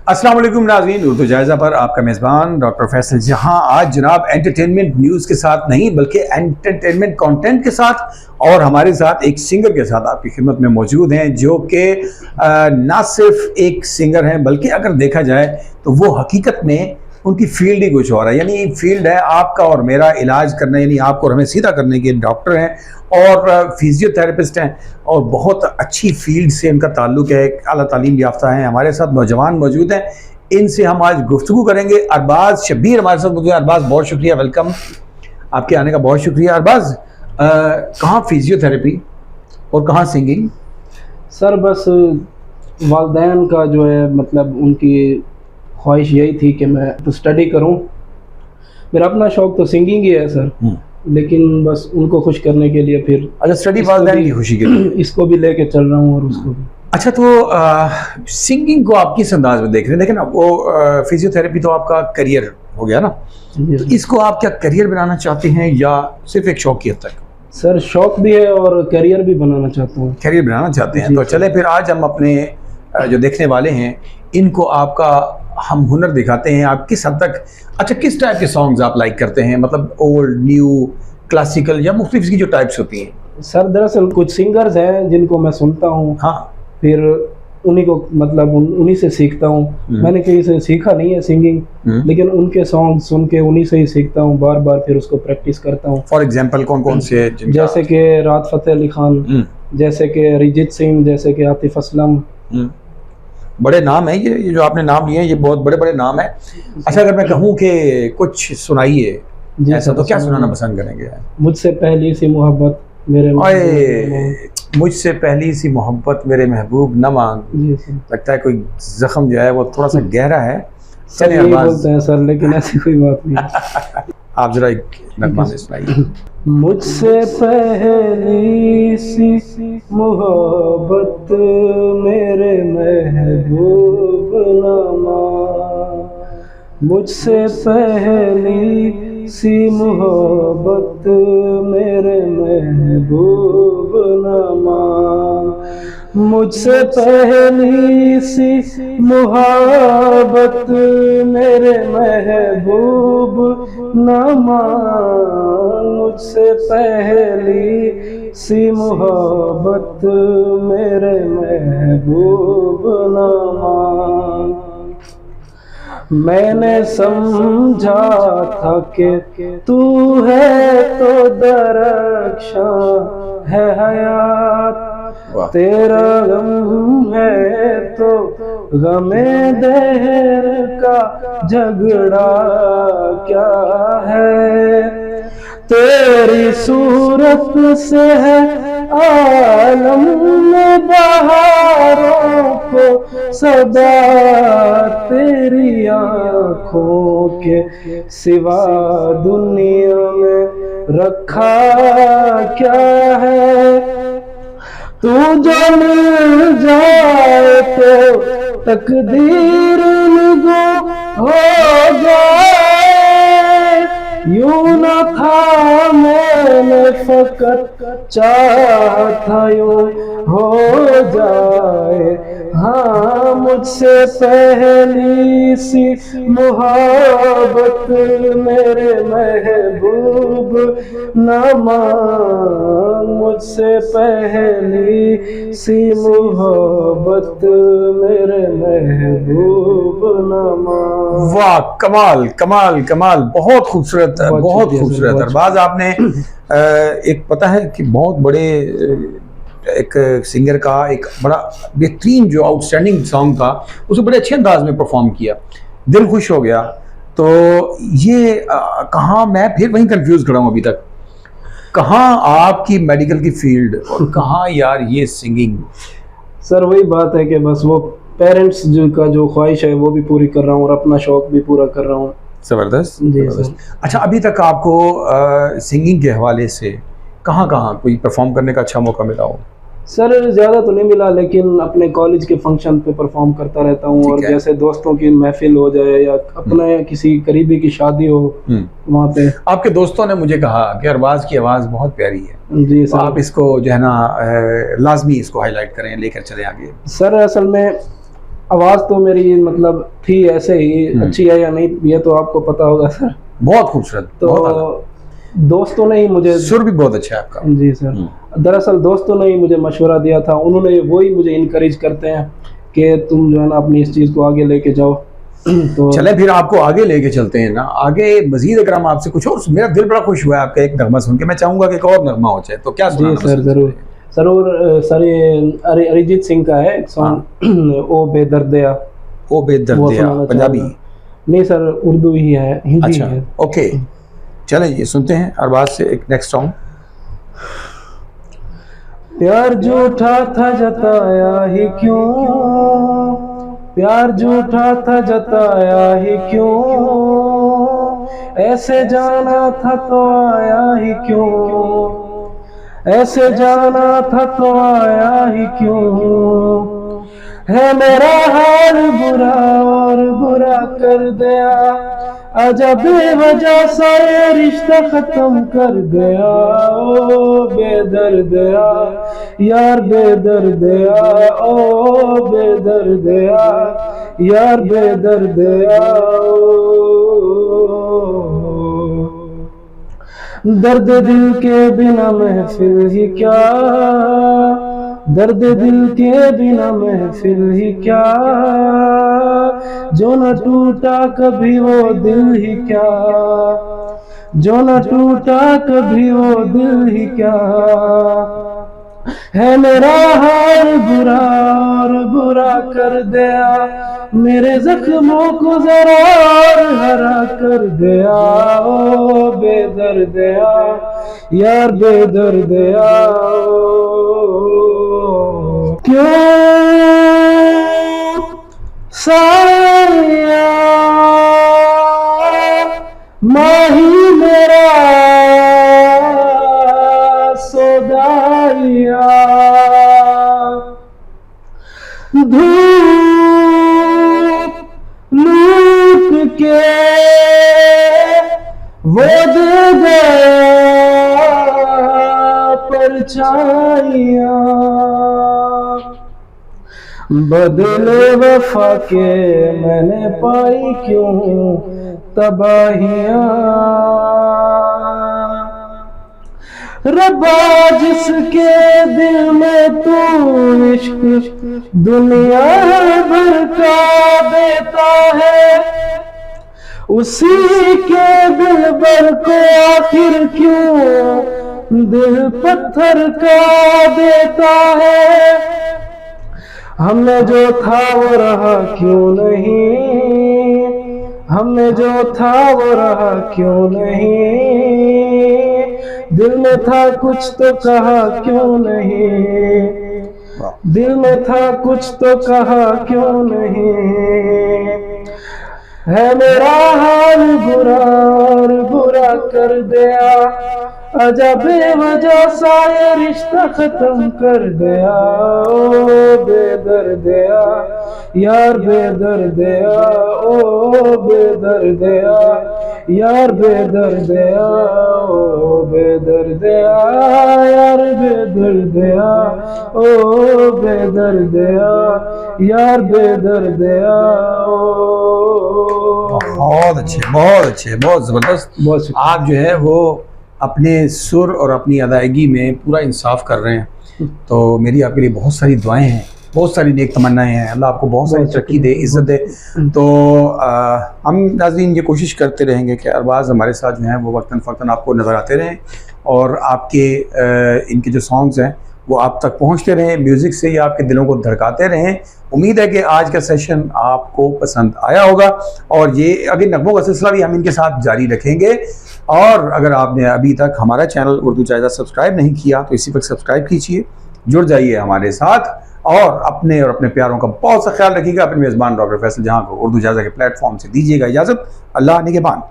अस्सलाम वालेकुम नाज़रीन, उर्दू जायज़ा पर आपका मेज़बान डॉक्टर फैसल जहां आज जनाब एंटरटेनमेंट न्यूज़ के साथ नहीं बल्कि एंटरटेनमेंट कंटेंट के साथ और हमारे साथ एक सिंगर के साथ आपकी खिदमत में मौजूद हैं जो कि ना सिर्फ एक सिंगर हैं बल्कि अगर देखा जाए तो वो हकीकत में उनकी फील्ड ही कुछ और है। यानी फील्ड है आपका और मेरा इलाज करना, यानी आपको और हमें सीधा करने के डॉक्टर हैं और फिजियोथेरेपिस्ट हैं और बहुत अच्छी फील्ड से उनका ताल्लुक़ है, आला तालीम याफ्ता हैं। हमारे साथ नौजवान मौजूद हैं, इनसे हम आज गुफ्तगू करेंगे। अरबाज शब्बीर हमारे साथ मौजूद है। अरबाज बहुत शुक्रिया, वेलकम, आपके आने का बहुत शुक्रिया। अरबाज कहाँ फिजियोथेरेपी और कहाँ सिंगिंग? सर बस वालिदैन का जो है मतलब उनकी ख्वाहिश यही थी कि मैं तो स्टडी करूं। मेरा अपना शौक तो सिंगिंग ही है सर, लेकिन बस उनको खुश करने के लिए फिर अच्छा स्टडी वालिदैन की खुशी के लिए इसको भी लेके चल रहा हूं और उसको भी। अच्छा तो सिंगिंग को आप किस अंदाज में देख रहे हैं? देखें ना, वो फिजियोथेरेपी तो आपका करियर हो गया ना, तो इसको आप क्या करियर बनाना चाहते हैं या सिर्फ एक शौक की हद तक? सर शौक भी है और करियर भी बनाना चाहता हूँ। करियर बनाना चाहते हैं, तो चले फिर आज हम अपने जो देखने वाले हैं इनको आपका हम हुनर दिखाते हैं। आप किस हद तक, अच्छा किस टाइप के सॉन्ग्स आप लाइक करते हैं, मतलब ओल्ड, न्यू, क्लासिकल या मुख्तलिफ की जो टाइप्स होती हैं? सर दरअसल कुछ सिंगर्स हैं जिनको मैं सुनता हूँ, हाँ, फिर उन्हीं को मतलब उन्हीं से सीखता हूँ। मैंने कहीं से सीखा नहीं है सिंगिंग, लेकिन उनके सॉन्ग सुन के उन्हीं से ही सीखता हूँ, बार बार फिर उसको प्रैक्टिस करता हूँ। फॉर एग्जांपल कौन कौन से? जैसे कि राहत फ़तेह अली खान, जैसे कि अरिजीत सिंह, जैसे कि आतिफ असलम। बड़े नाम है ये जो आपने नाम लिए हैं, ये बहुत बड़े बड़े नाम है। अच्छा अगर मैं कहूँ कि कुछ सुनाइए ऐसा, तो क्या सुनाना पसंद करेंगे? मुझसे पहली सी मोहब्बत मेरे मुझसे पहली सी मोहब्बत मेरे महबूब न मांग। लगता है कोई जख्म जो है वो थोड़ा सा गहरा है। चलिए बोलते हैं सर, लेकिन ऐसी कोई बात नहीं। आप जरा एक नगमा सुनाइए। मुझसे पहली सी मोहब्बत मेरे महबूब न मांग, मुझसे पहली सी मोहब्बत मेरे महबूब न मांग, मुझसे पहली सी मोहब्बत मेरे महबूब न मांग, मुझसे पहली सी मोहब्बत मेरे महबूब न मांग। मैंने समझा था कि तू है तो दरख्शां है हयात, तेरा गम है तो गमे दहर का झगड़ा क्या है, तेरी सूरत से है आलम में बहारों को सदा, तेरी आँखों के सिवा दुनिया में रखा क्या है, तू जो मिल जाए तो तकदीर निगो हो जाए, यूं न था मैंने फकत चाहा था यूं हो जाए। हाँ मुझसे पहली सी मोहब्बत मेरे महबूब न मांग, मुझसे पहली सी मोहब्बत मेरे महबूब न मांग। वाह, कमाल कमाल कमाल, बहुत खूबसूरत, बहुत खूबसूरत। अरबाज आपने एक पता है कि बहुत बड़े एक सिंगर का एक बड़ा बेहतरीन जो आउटस्टैंडिंग सॉन्ग था उसे बड़े अच्छे अंदाज में परफॉर्म किया, दिल खुश हो गया। तो ये कहाँ, मैं फिर वहीं कंफ्यूज खड़ा हूँ अभी तक, कहाँ आपकी मेडिकल की फील्ड और कहाँ यार ये सिंगिंग? सर वही बात है कि बस वो पेरेंट्स का जो ख्वाहिश है वो भी पूरी कर रहा हूँ और अपना शौक भी पूरा कर रहा हूँ। ज़बरदस्त, ज़बरदस्त। अच्छा अभी तक आपको सिंगिंग के हवाले से कहाँ कहाँ कोई परफॉर्म करने का अच्छा मौका मिला हो? सर ज़्यादा तो नहीं मिला, लेकिन अपने कॉलेज के फंक्शन पे परफॉर्म करता रहता हूँ, और जैसे दोस्तों की महफिल हो जाए या अपना या किसी करीबी की शादी हो वहाँ पे। आपके दोस्तों ने मुझे कहा कि अरबाज की आवाज़ बहुत प्यारी है। जी सर, आप इसको जो है ना लाजमी इसको हाईलाइट करें, लेकर चले आगे। सर असल में आवाज़ तो मेरी मतलब थी ऐसे ही, अच्छी है या नहीं ये तो आपको पता होगा सर। बहुत खूबसूरत, बहुत आला। तो दोस्तों ने ही मुझे, सुर भी बहुत अच्छा है आपका। जी सर, दरअसल दोस्तों ने ही मुझे मशवरा दिया था, उन्होंने वही मुझे इनकरेज करते हैं कि तुम जो है ना अपनी इस चीज़ को आगे लेके जाओ। तो चले फिर आपको आगे लेके चलते हैं ना, आगे मजीद अगर हम आपसे कुछ और, मेरा दिल बड़ा खुश हुआ है आपका एक नगमा सुन के, मैं चाहूंगा कि एक और नगमा हो जाए, तो क्या जी सुनाना सर, पसंद ज़रूर ज़रूर सर। ये अरिजीत सिंह का है एक सॉन्ग, ओ बेदर्दिया, ओ बेदर्दिया, सुनाना पंजाबी? चाहूँगा। नहीं सर, उर्दू ही है, हिंदी अच्छा, है। ओके, चलें ये सुनते हैं अरबाज से एक नेक्स्ट सॉन्ग। प्यार झूठा था जताया ही क्यों, प्यार झूठा था जताया ही क्यों, ऐसे जाना था तो आया ही क्यों, ऐसे जाना था तो आया ही क्यों, है मेरा हाल बुरा और बुरा कर दिया, आजा बेवजह सा ये रिश्ता खत्म कर गया, ओ बेदर्दिया यार बेदर्दिया, ओ बेदर्दिया यार बेदर्दिया, दर्द दिल के बिना महफिल ही क्या, दर्द दिल के बिना महफिल ही क्या, जो न टूटा कभी वो दिल ही क्या, जो न टूटा कभी वो दिल ही क्या, है मेरा हाल बुरा और बुरा कर दिया, मेरे जख्मों को जरा और हरा कर दिया, ओ बेदर्दिया यार बेदर्दिया, क्यों साया माही मेरा सोदारिया, धूप लूट के वो दे गया परछाइयाँ, बदले वफा के मैंने पाई क्यों तबाहियाँ, रब्बा जिसके दिल में तू इश्क दुनिया भर का देता है, उसी के दिल भर को आखिर क्यों दिल पत्थर का देता है, हमने जो था वो रहा क्यों नहीं, हमने जो था वो रहा क्यों नहीं, दिल में था कुछ तो कहा क्यों नहीं, दिल में था कुछ तो कहा क्यों नहीं, है मेरा हाल बुरा और बुरा कर दिया, आजा बेवजह सा ये रिश्ता खत्म कर दिया, ओ बेदर्दिया यार बेदर्दिया, ओ बेदर्दिया यार बेदर्दिया, ओ बेदर्दिया यार बेदर्दिया, ओ बेदर्दिया यार बेदर्दिया, बहुत अच्छे, बहुत अच्छे, बहुत ज़बरदस्त। बहुत आप जो है वो अपने सुर और अपनी अदायगी में पूरा इंसाफ कर रहे हैं, तो मेरी आपके लिए बहुत सारी दुआएं हैं, बहुत सारी नेक तमन्नाएं हैं, अल्लाह आपको बहुत सारी तरक्की दे, इज़्ज़त दे। तो हम नाज़रीन ये कोशिश करते रहेंगे कि अरबाज़ हमारे साथ जो हैं वो वक्तन फ़क्तन आपको नज़र आते रहें, और आपके इनके जो सॉन्ग्स हैं वो आप तक पहुंचते रहें, म्यूज़िक से ही आपके दिलों को धड़काते रहें। उम्मीद है कि आज का सेशन आपको पसंद आया होगा, और ये अगले नगमों का सिलसिला भी हम इनके साथ जारी रखेंगे। और अगर आपने अभी तक हमारा चैनल उर्दू जायज़ा सब्सक्राइब नहीं किया तो इसी वक्त सब्सक्राइब कीजिए, जुड़ जाइए हमारे साथ, और अपने प्यारों का बहुत सा ख्याल रखिएगा। अपने मेज़बान डॉक्टर फैसल जहां को उर्दू जायज़ा के प्लेटफॉर्म से दीजिएगा इजाज़त। अल्लाह निगहबान।